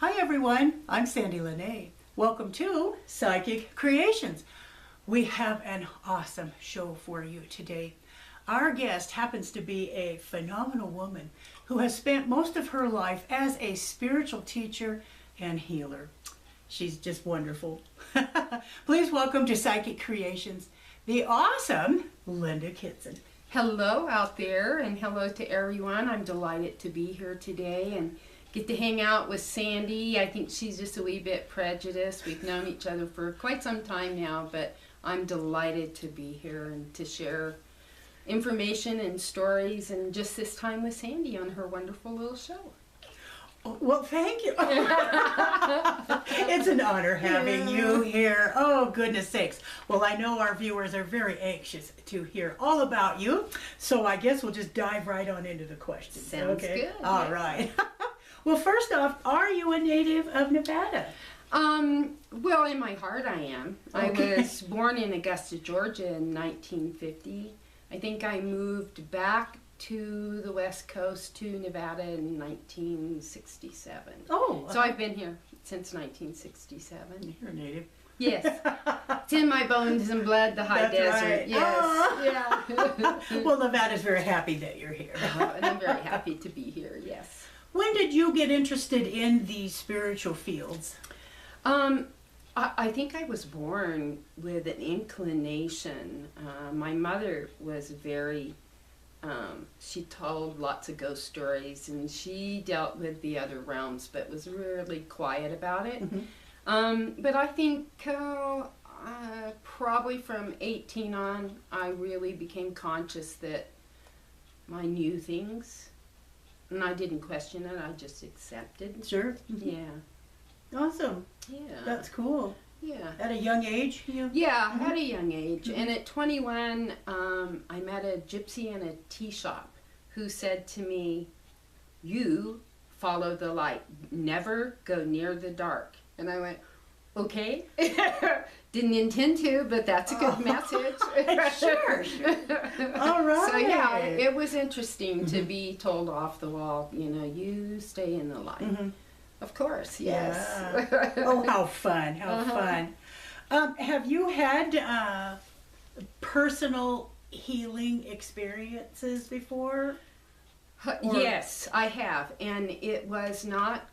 Hi everyone, I'm Sandie La Nae. Welcome to Psychic Creations. We have an awesome show for you today. Our guest happens to be a phenomenal woman who has spent most of her life as a spiritual teacher and healer. She's just wonderful. Please welcome to Psychic Creations, the awesome Linda Kitson. Hello out there, and hello to everyone. I'm delighted to be here today and get to hang out with Sandie. I think she's just a wee bit prejudiced. We've known each other for quite some time now, but I'm delighted to be here and to share information and stories, and just this time with Sandie on her wonderful little show. Well, thank you. It's an honor having you here. Oh, goodness sakes. Well, I know our viewers are very anxious to hear all about you, so I guess we'll just dive right on into the questions. Sounds good. All right. Well, first off, are you a native of Nevada? Well, in my heart I am. Okay. I was born in Augusta, Georgia in 1950. I think I moved back to the West Coast to Nevada in 1967. Oh. So I've been here since 1967. You're a native. Yes. It's in my bones and blood, the high That's desert. right. Yes. Yeah. Well, Nevada's very happy that you're here. And I'm very happy to be here, yes. When did you get interested in the spiritual fields? I think I was born with an inclination. My mother was very, she told lots of ghost stories, and she dealt with the other realms, but was really quiet about it. Mm-hmm. But I think probably from 18 on, I really became conscious that I knew things, and I didn't question it, I just accepted. Sure. Mm-hmm. Yeah. Awesome. Yeah. That's cool. Yeah. At a young age? Yeah, at a young age. And at 21, I met a gypsy in a tea shop who said to me, "You follow the light. Never go near the dark." And I went, "Okay." Didn't intend to, but that's a good message. Sure. All right. So yeah, it was interesting to be told off the wall, you stay in the light. Mm-hmm. Of course, yes. Yeah. Oh, how fun, how fun. Have you had personal healing experiences before? Yes, I have. And it was not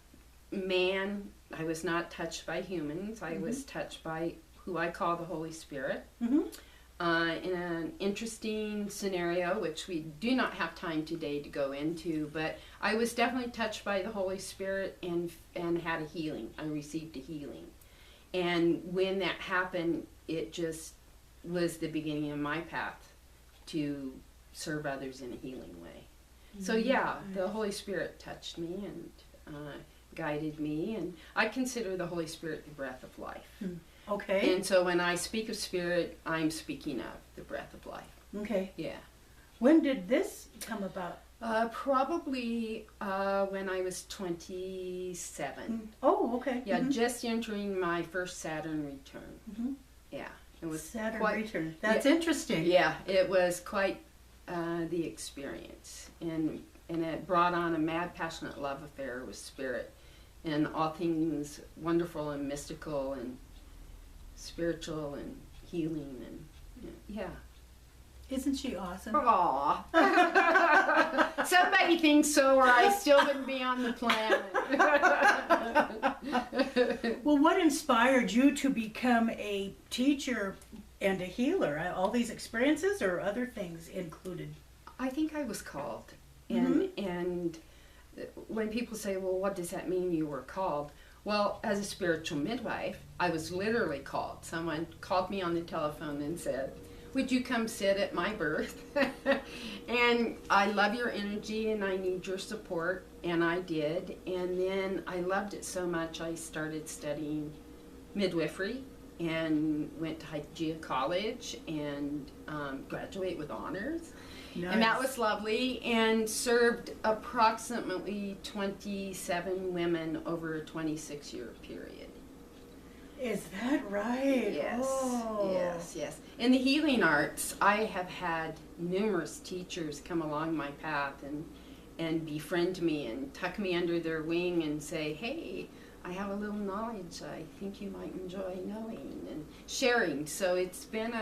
I was not touched by humans. I was touched by who I call the Holy Spirit. Mm-hmm. In an interesting scenario, which we do not have time today to go into, but I was definitely touched by the Holy Spirit and had a healing. I received a healing. And when that happened, it just was the beginning of my path to serve others in a healing way. So yeah, the Holy Spirit touched me and guided me, and I consider the Holy Spirit the breath of life. Okay. And so when I speak of spirit, I'm speaking of the breath of life. Okay. Yeah. When did this come about? Probably when I was 27. Oh, okay. Yeah, just entering my first Saturn return. Mm-hmm. Yeah. It was Saturn quite, return. That's interesting. Yeah, it was quite the experience. And it brought on a mad, passionate love affair with spirit and all things wonderful and mystical and spiritual and healing, and yeah. Isn't she awesome? Aww. Somebody thinks so, or I still wouldn't be on the planet. Well, what inspired you to become a teacher and a healer? All these experiences or other things included? I think I was called. And when people say, well, what does that mean you were called? Well, as a spiritual midwife, I was literally called. Someone called me on the telephone and said, "Would you come sit at my birth? And I love your energy and I need your support." And I did. And then I loved it so much, I started studying midwifery and went to Hygeia College and graduated with honors. Nice. And that was lovely, and served approximately 27 women over a 26-year period. Is that right? Yes, Oh. yes. In the healing arts, I have had numerous teachers come along my path and befriend me and tuck me under their wing and say, "Hey, I have a little knowledge I think you might enjoy knowing and sharing. So it's been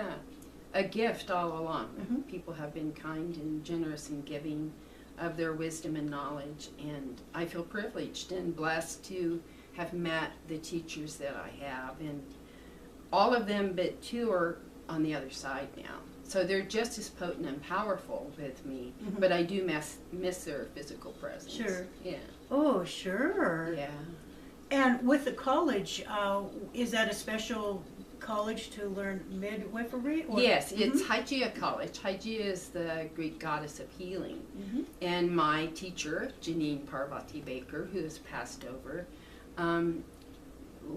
a gift all along. Mm-hmm. People have been kind and generous in giving of their wisdom and knowledge, and I feel privileged and blessed to have met the teachers that I have, and all of them but two are on the other side now. So they're just as potent and powerful with me, Mhm. but I do miss their physical presence. Sure. Yeah. Oh, sure. Yeah. And with the college, is that a special college to learn midwifery? Or? Yes, it's Mhm. Hygeia College. Hygeia is the Greek goddess of healing. Mhm. And my teacher, Janine Parvati Baker, who has passed over,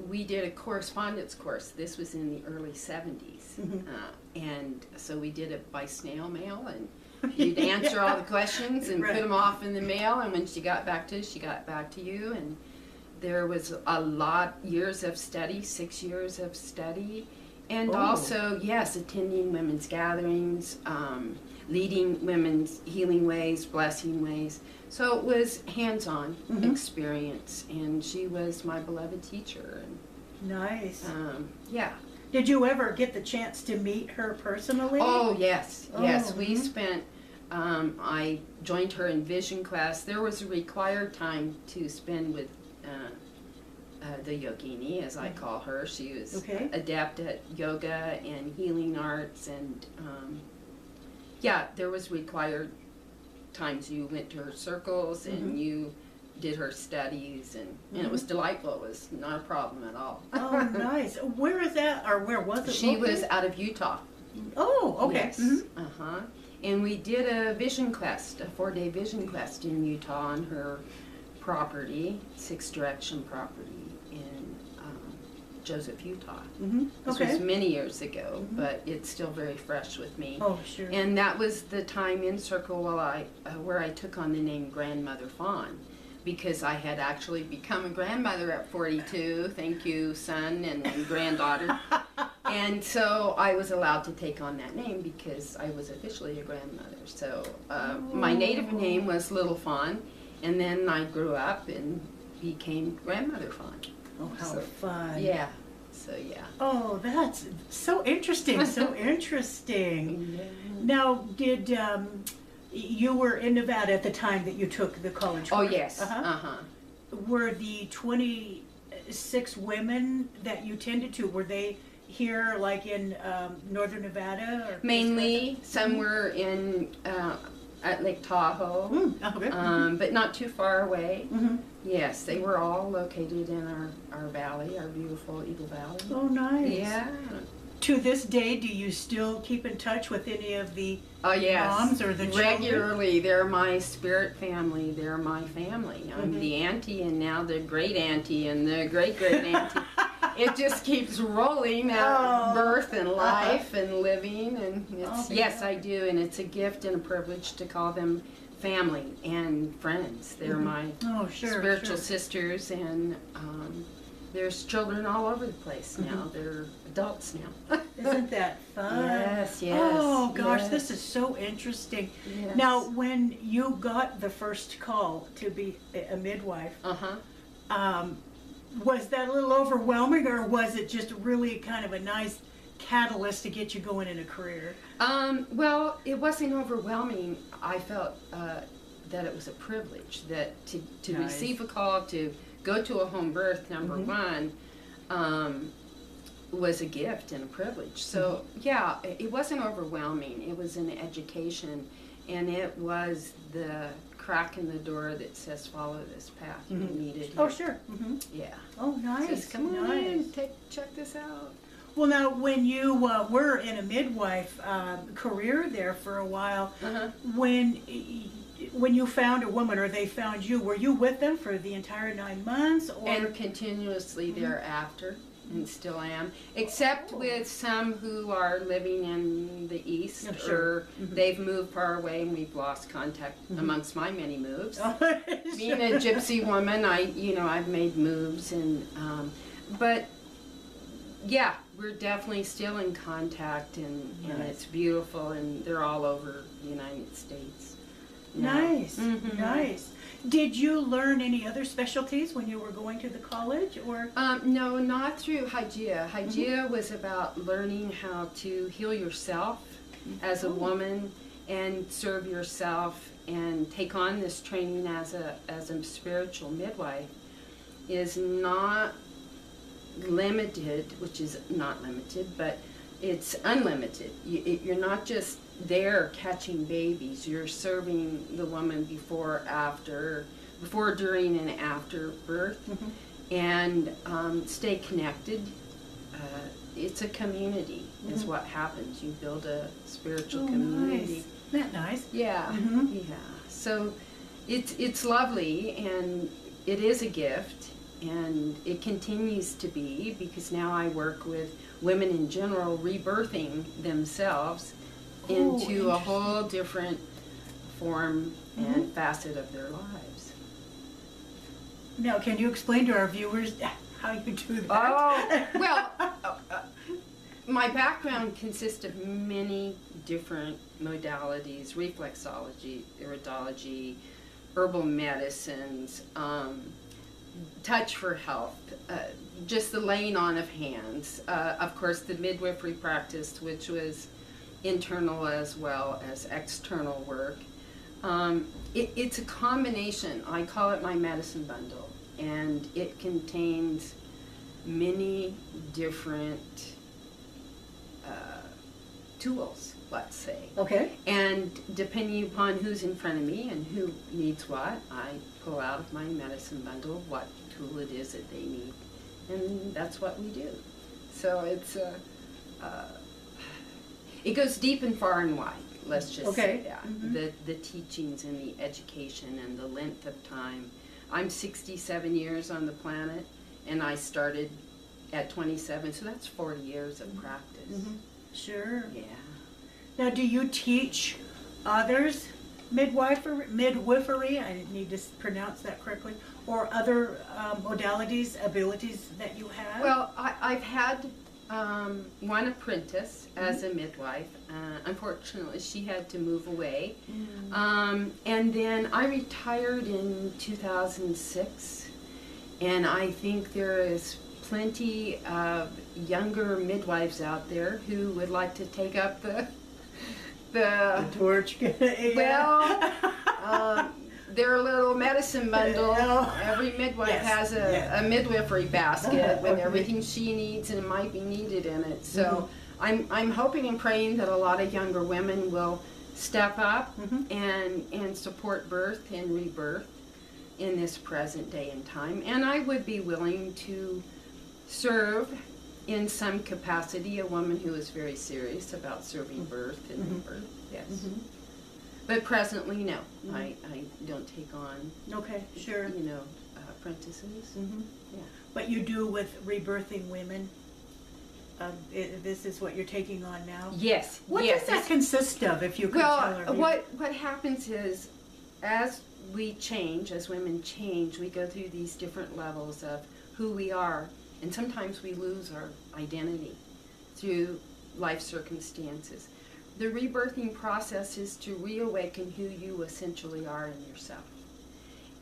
we did a correspondence course. This was in the early 70s. Mhm. And so we did it by snail mail, and you'd answer all the questions and Right. put them off in the mail, and when she got back to us, she got back to you. And there was a lot, years of study, 6 years of study, and Oh. also, yes, attending women's gatherings, leading women's healing ways, blessing ways. So it was hands-on Mhm. experience, and she was my beloved teacher. Nice. And, yeah. Did you ever get the chance to meet her personally? Oh, yes, yes. Oh, We mhm. spent, I joined her in vision class. There was a required time to spend with the yogini, as I call her. She was Okay. adept at yoga and healing arts, and yeah, there was required times you went to her circles and Mhm. you did her studies, and it was delightful. It was not a problem at all. Oh, nice. Where is that, or where was it? She was located? out of Utah. Oh, okay. Yes. Mhm. Uh-huh. And we did a vision quest, a 4-day vision quest in Utah on her property, 6 Direction property in Joseph, Utah. Mhm. This Okay. was many years ago, but it's still very fresh with me. Oh, sure. And that was the time in Circle where I took on the name Grandmother Fawn, because I had actually become a grandmother at 42. Thank you, son and granddaughter. And so I was allowed to take on that name because I was officially a grandmother. So my native name was Little Fawn, and then I grew up and became Grandmother Fawn. Oh, how So, fun. Yeah. So yeah. Oh, that's so interesting. So interesting. Now, did you were in Nevada at the time that you took the college Oh course? yes. Uh-huh. Were the 26 women that you tended to, were they here like in northern Nevada? Or Mainly, some were in at Lake Tahoe, Okay. but not too far away. Mhm. Yes, they were all located in our valley, our beautiful Eagle Valley. Oh, nice. Yeah. To this day, do you still keep in touch with any of the Oh yes. moms or the children? Regularly, they're my spirit family. They're my family. I'm the auntie, and now the great auntie, and the great great auntie. It just keeps rolling out Oh. birth and life and living, and it's Oh, yes, I do, and it's a gift and a privilege to call them family and friends. They're my Oh, sure. spiritual sure. sisters, and there's children all over the place now. They're adults now. Isn't that fun? Yes, yes. Oh gosh, yes. this is so interesting. Yes. Now, when you got the first call to be a midwife, was that a little overwhelming, or was it just really kind of a nice catalyst to get you going in a career? Well, it wasn't overwhelming. I felt that it was a privilege, that to Nice. receive a call to go to a home birth, number one, was a gift and a privilege. So yeah, it wasn't overwhelming. It was an education, and it was the crack in the door that says follow this path. You needed. Oh, sure. Mm-hmm. Yeah. Oh, nice. Says, come on nice. in, check this out. Well, now, when you were in a midwife career there for a while, when you found a woman, or they found you, were you with them for the entire 9 months? Or And continuously thereafter, and still am, except with some who are living in the east, Oh, sure. or they've moved far away and we've lost contact amongst my many moves. Being a gypsy woman, I've made moves, and but yeah, we're definitely still in contact, and it's beautiful, and they're all over the United States. now. Nice, Mhm. nice. Did you learn any other specialties when you were going to the college, or? No, not through Hygeia. Hygeia was about learning how to heal yourself as a woman and serve yourself and take on this training as a spiritual midwife is not limited, which is not limited, but it's unlimited. You're not just there catching babies. You're serving the woman before, during, and after birth, and stay connected. It's a community, is what happens. You build a spiritual community. Nice. Isn't that nice? Yeah, yeah. So it's lovely, and it is a gift, and it continues to be, because now I work with women in general rebirthing themselves into a whole different form and facet of their lives. Now, can you explain to our viewers how you do that? Oh, well, my background consists of many different modalities: reflexology, iridology, herbal medicines, touch for health, just the laying on of hands. Of course, the midwifery practice, which was internal as well as external work. It's a combination. I call it my medicine bundle, and it contains many different tools, let's say. Okay. And depending upon who's in front of me and who needs what, I pull out of my medicine bundle what tool it is that they need. And that's what we do. So it's it goes deep and far and wide, let's just say that. The teachings and the education and the length of time. I'm 67 years on the planet, and I started at 27, so that's 40 years of practice. Sure. Yeah. Now, do you teach others midwifery? I need to pronounce that correctly. Or other modalities, abilities that you have? Well, I've had one apprentice as a midwife. Unfortunately, she had to move away. And then I retired in 2006. And I think there is plenty of younger midwives out there who would like to take up the torch. Well, their little medicine bundle. Every midwife has a midwifery basket with everything she needs and might be needed in it. So I'm hoping and praying that a lot of younger women will step up and support birth and rebirth in this present day and time. And I would be willing to serve in some capacity a woman who is very serious about serving birth and rebirth. Yes. But presently, no. I don't take on apprentices. Yeah. But you do with rebirthing women? This is what you're taking on now? Yes. What does that consist of, if you could tell her? What happens is, as we change, as women change, we go through these different levels of who we are, and sometimes we lose our identity through life circumstances. The rebirthing process is to reawaken who you essentially are in yourself.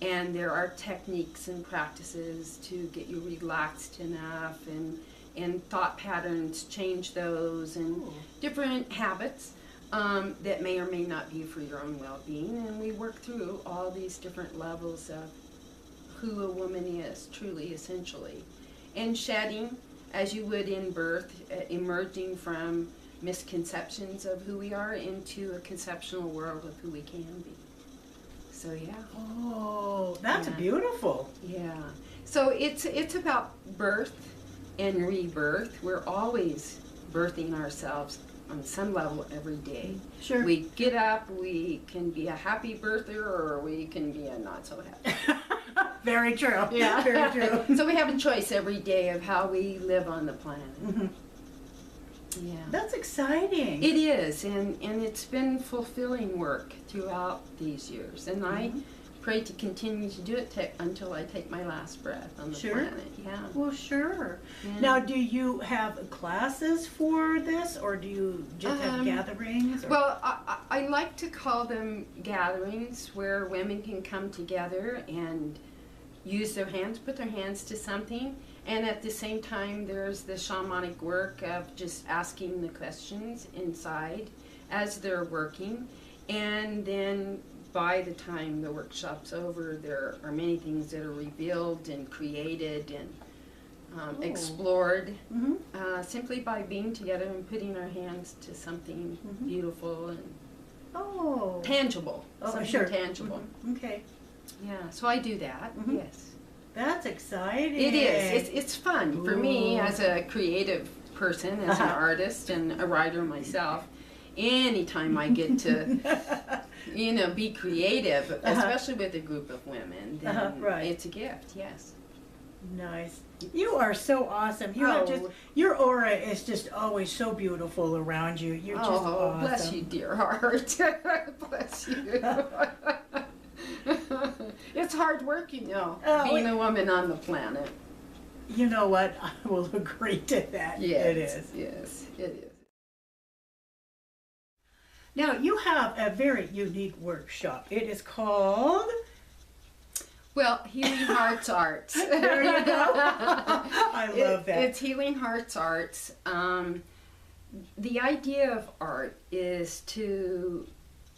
And there are techniques and practices to get you relaxed enough, and thought patterns, change those, and different habits that may or may not be for your own well-being. And we work through all these different levels of who a woman is, truly, essentially. And shedding, as you would in birth, emerging from misconceptions of who we are into a conceptual world of who we can be. So yeah. Oh, that's beautiful. Yeah. So it's about birth and rebirth. We're always birthing ourselves on some level every day. Sure. We get up, we can be a happy birther, or we can be a not so happy. Very true. Yeah. Very true. So we have a choice every day of how we live on the planet. Yeah. That's exciting. It is, and it's been fulfilling work throughout these years. And I pray to continue to do it until I take my last breath on the Sure. planet. Yeah. Well, sure. Yeah. Now, do you have classes for this, or do you just have gatherings? Or? Well, I like to call them gatherings where women can come together and use their hands, put their hands to something, and at the same time there's the shamanic work of just asking the questions inside as they're working, and then by the time the workshop's over, there are many things that are revealed and created and explored simply by being together and putting our hands to something beautiful and tangible. Something sure. Tangible. Okay. Yeah, so I do that, yes. That's exciting. It is. It's fun for me as a creative person, as an artist and a writer myself. Anytime I get to, be creative, especially with a group of women, then it's a gift, yes. Nice. You are so awesome. You have just, your aura is just always so beautiful around you. You're just awesome. Bless you, dear heart. Bless you. It's hard work, being a woman on the planet. You know what? I will agree to that. Yes, it is. Yes, it is. Now, you have a very unique workshop. It is called... Well, Healing Hearts Arts. There you go. I love that. It's Healing Hearts Arts. The idea of art is to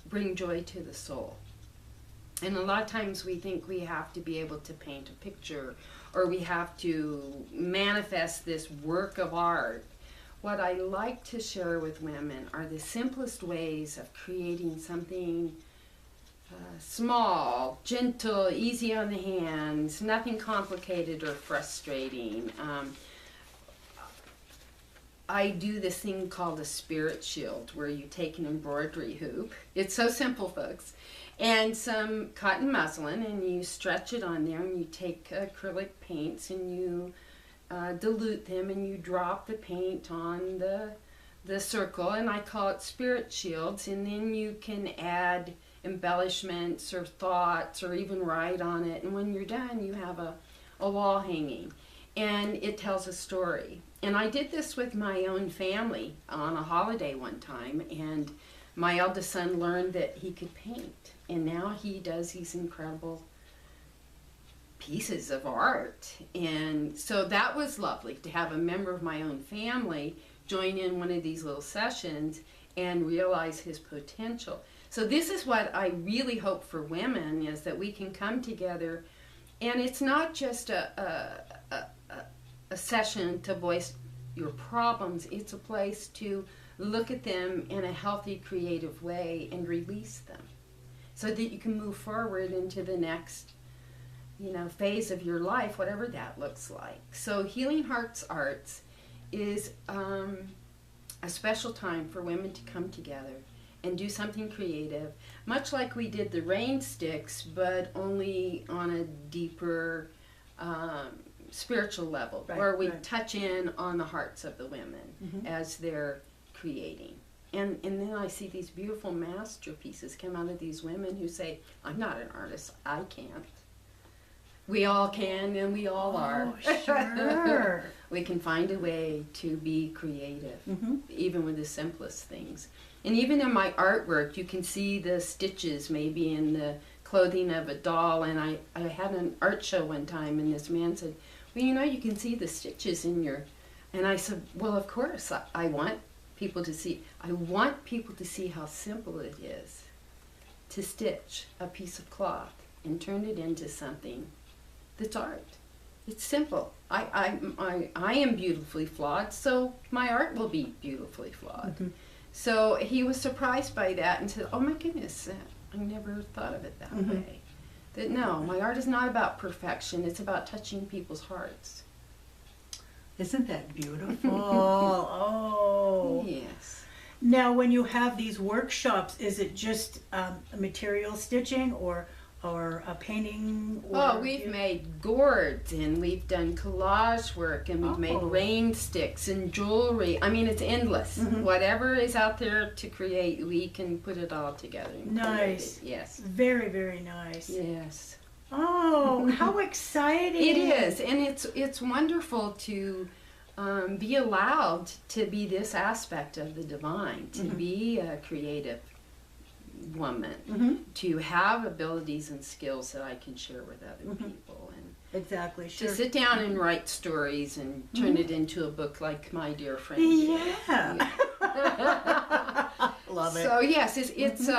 bring joy to the soul. And a lot of times we think we have to be able to paint a picture or we have to manifest this work of art. What I like to share with women are the simplest ways of creating something small, gentle, easy on the hands, nothing complicated or frustrating. I do this thing called a spirit shield where you take an embroidery hoop. It's so simple, folks. And some cotton muslin, and you stretch it on there, and you take acrylic paints and you dilute them, and you drop the paint on the circle, and I call it spirit shields, and then you can add embellishments or thoughts or even write on it, and when you're done you have a wall hanging, and it tells a story. And I did this with my own family on a holiday one time, and my eldest son learned that he could paint, and now he does these incredible pieces of art. And so that was lovely to have a member of my own family join in one of these little sessions and realize his potential. So this is what I really hope for women, is that we can come together, and it's not just a session to voice your problems. It's a place to look at them in a healthy, creative way and release them so that you can move forward into the next phase of your life, whatever that looks like. So Healing Hearts Arts is a special time for women to come together and do something creative, much like we did the rain sticks, but only on a deeper spiritual level, where we touch in on the hearts of the women as they're creating. And then I see these beautiful masterpieces come out of these women who say, I'm not an artist, I can't. We all can, and we all are. Sure. We can find a way to be creative, even with the simplest things. And even in my artwork, you can see the stitches maybe in the clothing of a doll. And I had an art show one time, and this man said, well, you can see the stitches in your... And I said, well, of course, I want people to see. I want people to see how simple it is to stitch a piece of cloth and turn it into something that's art. It's simple. I am beautifully flawed, so my art will be beautifully flawed. So he was surprised by that and said, oh my goodness, I never thought of it that way. That no, my art is not about perfection, it's about touching people's hearts. Isn't that beautiful? Oh. Yes. Now, when you have these workshops, is it just material stitching, or or a painting? Or Oh, we've made gourds, and we've done collage work, and we've made rain sticks and jewelry. I mean, it's endless. Whatever is out there to create, we can put it all together. And nice. Yes. Very, very nice. Yes. Oh, how exciting! It is, and it's wonderful to be allowed to be this aspect of the divine, to be a creative woman, to have abilities and skills that I can share with other people, and exactly, sure. to sit down and write stories and turn it into a book like my dear friend. Yeah. Love it. So yes, it's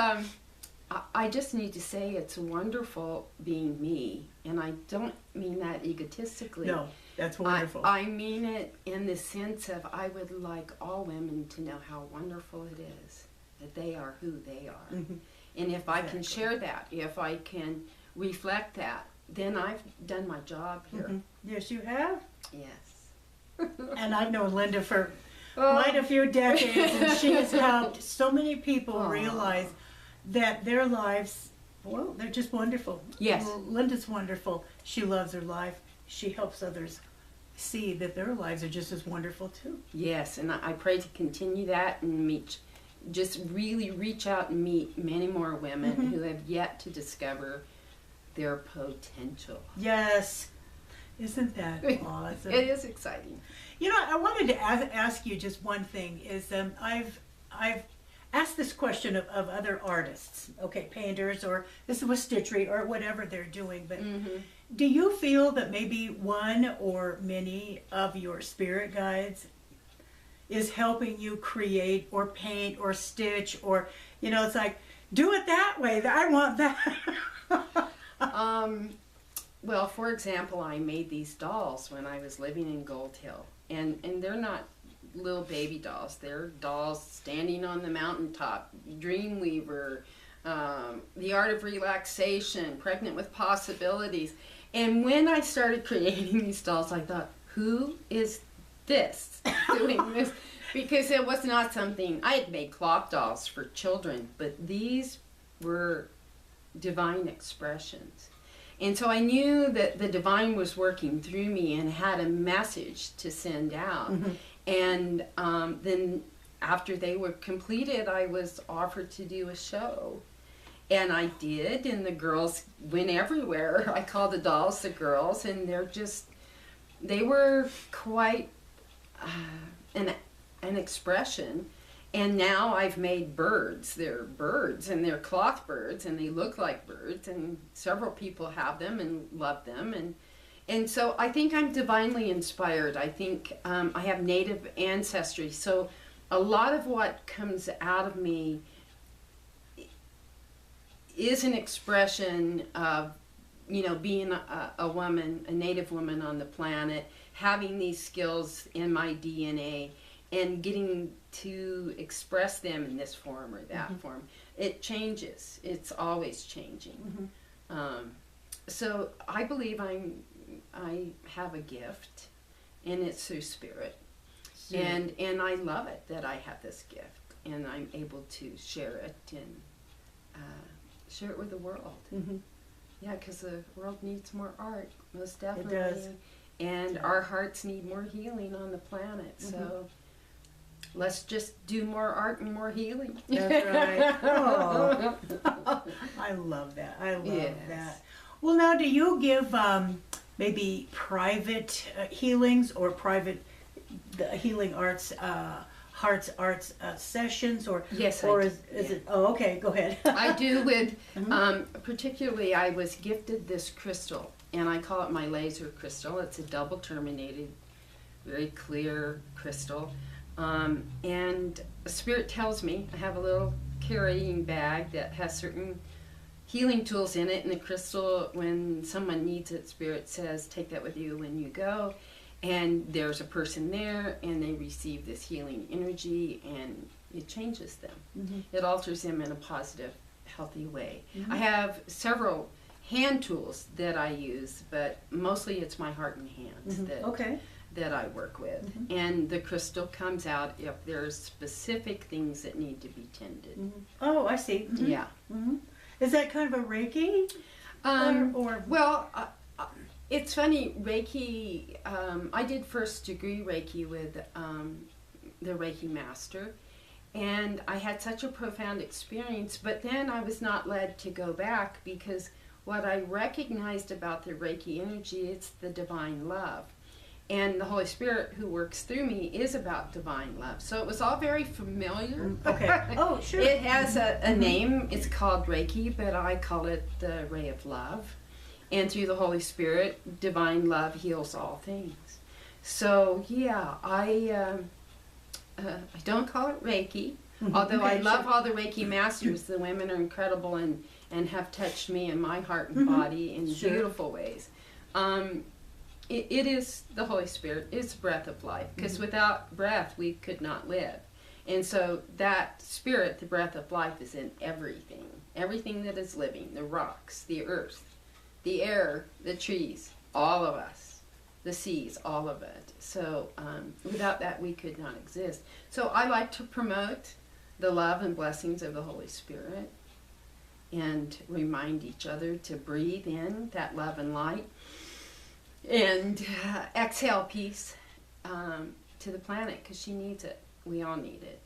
I just need to say it's wonderful being me, and I don't mean that egotistically. No, that's wonderful. I mean it in the sense of I would like all women to know how wonderful it is that they are who they are. And if I can share that, if I can reflect that, then I've done my job here. Yes, you have. Yes. And I've known Linda for quite a few decades, and she has helped so many people realize that their lives, well, they're just wonderful. Yes. Well, Linda's wonderful. She loves her life. She helps others see that their lives are just as wonderful too. Yes, and I pray to continue that and just really reach out and meet many more women who have yet to discover their potential. Yes. Isn't that awesome? It is exciting. You know, I wanted to ask you just one thing. Is I've asked this question of other artists, okay, painters, or this was stitchery or whatever they're doing, but do you feel that maybe one or many of your spirit guides is helping you create or paint or stitch, or, you know, it's like, do it that way, I want that? Well, for example, I made these dolls when I was living in Gold Hill, and they're not little baby dolls. They're dolls standing on the mountaintop, Dreamweaver, The Art of Relaxation, Pregnant with Possibilities. And when I started creating these dolls, I thought, who is this doing this? Because it was not something, I had made cloth dolls for children, but these were divine expressions. And so I knew that the divine was working through me and had a message to send out. And then after they were completed, I was offered to do a show. And I did, and the girls went everywhere. I call the dolls the girls, and they were quite an expression. And now I've made birds. They're birds, and they're cloth birds, and they look like birds, and several people have them and love them. And so I think I'm divinely inspired. I think I have native ancestry. So a lot of what comes out of me is an expression of, you know, being a woman, a native woman on the planet, having these skills in my DNA, and getting to express them in this form or that form. It changes. It's always changing. So I believe I have a gift, and it's through spirit. And I love it that I have this gift, and I'm able to share it and share it with the world. Yeah, because the world needs more art, most definitely. It does. And our hearts need more healing on the planet. So let's just do more art and more healing. That's right. Oh. I love that. I love that. Well, now, do you give maybe private healings or private healing arts, hearts arts sessions, or yes, or is it? Oh, okay. Go ahead. I do with particularly. I was gifted this crystal, and I call it my laser crystal. It's a double terminated, very clear crystal. And Spirit tells me I have a little carrying bag that has certain healing tools in it, and the crystal, when someone needs it, Spirit says, take that with you when you go. And there's a person there, and they receive this healing energy, and it changes them. It alters them in a positive, healthy way. I have several hand tools that I use, but mostly it's my heart and hands that I work with. And the crystal comes out if there's specific things that need to be tended. Oh, I see. Yeah. Is that kind of a Reiki? Well, it's funny, Reiki, I did first degree Reiki with the Reiki master, and I had such a profound experience, but then I was not led to go back because what I recognized about the Reiki energy, it's the divine love. And the Holy Spirit who works through me is about divine love. So it was all very familiar. Okay. Oh, sure. It has a name. It's called Reiki, but I call it the Ray of Love. And through the Holy Spirit, divine love heals all things. So, yeah, I don't call it Reiki, although I love all the Reiki masters. The women are incredible and have touched me in my heart and body in beautiful ways. It is the Holy Spirit. It's breath of life, because without breath we could not live. And so that spirit, the breath of life, is in everything. Everything that is living, the rocks, the earth, the air, the trees, all of us, the seas, all of it. So without that we could not exist. So I like to promote the love and blessings of the Holy Spirit and remind each other to breathe in that love and light. And exhale peace to the planet, because she needs it. We all need it.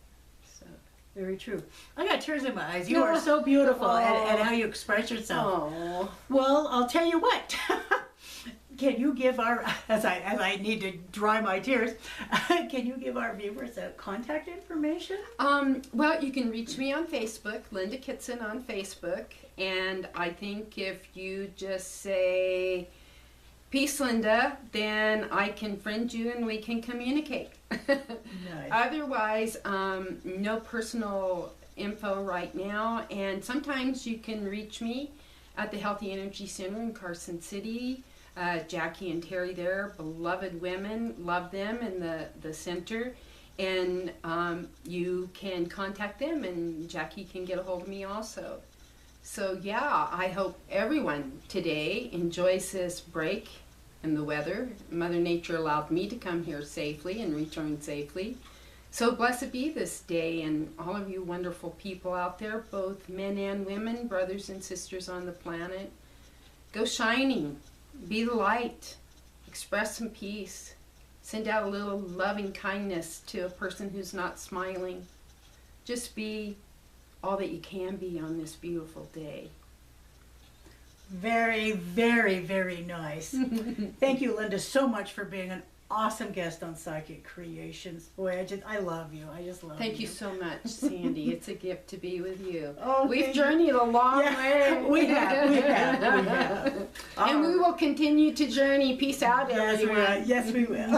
So very true. I got tears in my eyes. You are so beautiful and how you express yourself. Oh. Well, I'll tell you what. Can you give our, as I need to dry my tears, can you give our viewers contact information? Well, you can reach me on Facebook, Linda Kitson on Facebook. And I think if you just say, "Peace, Linda," then I can friend you and we can communicate. Nice. Otherwise, no personal info right now. And sometimes you can reach me at the Healthy Energy Center in Carson City. Jackie and Terry there, beloved women, love them in the center. And you can contact them, and Jackie can get a hold of me also. So yeah, I hope everyone today enjoys this break in the weather. Mother Nature allowed me to come here safely and return safely. So blessed be this day, and all of you wonderful people out there, both men and women, brothers and sisters on the planet. Go shining, be the light, express some peace, send out a little loving kindness to a person who's not smiling. Just be all that you can be on this beautiful day. Very, very, very nice. Thank you, Linda, so much for being an awesome guest on Psychic Creations. Boy, I love you. I just love you. Thank you so much, Sandie. It's a gift to be with you. Oh, We've journeyed a long way. We have. And we will continue to journey. Peace out, everyone. Yes, we will.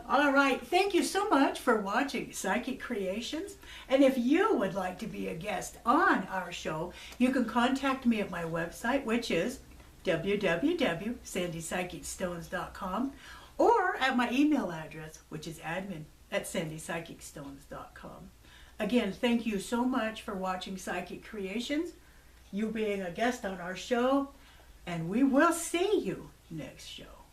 All right. Thank you so much for watching Psychic Creations. And if you would like to be a guest on our show, you can contact me at my website, which is www.sandypsychicstones.com, or at my email address, which is admin@sandypsychicstones.com. Again, thank you so much for watching Psychic Creations, you being a guest on our show, and we will see you next show.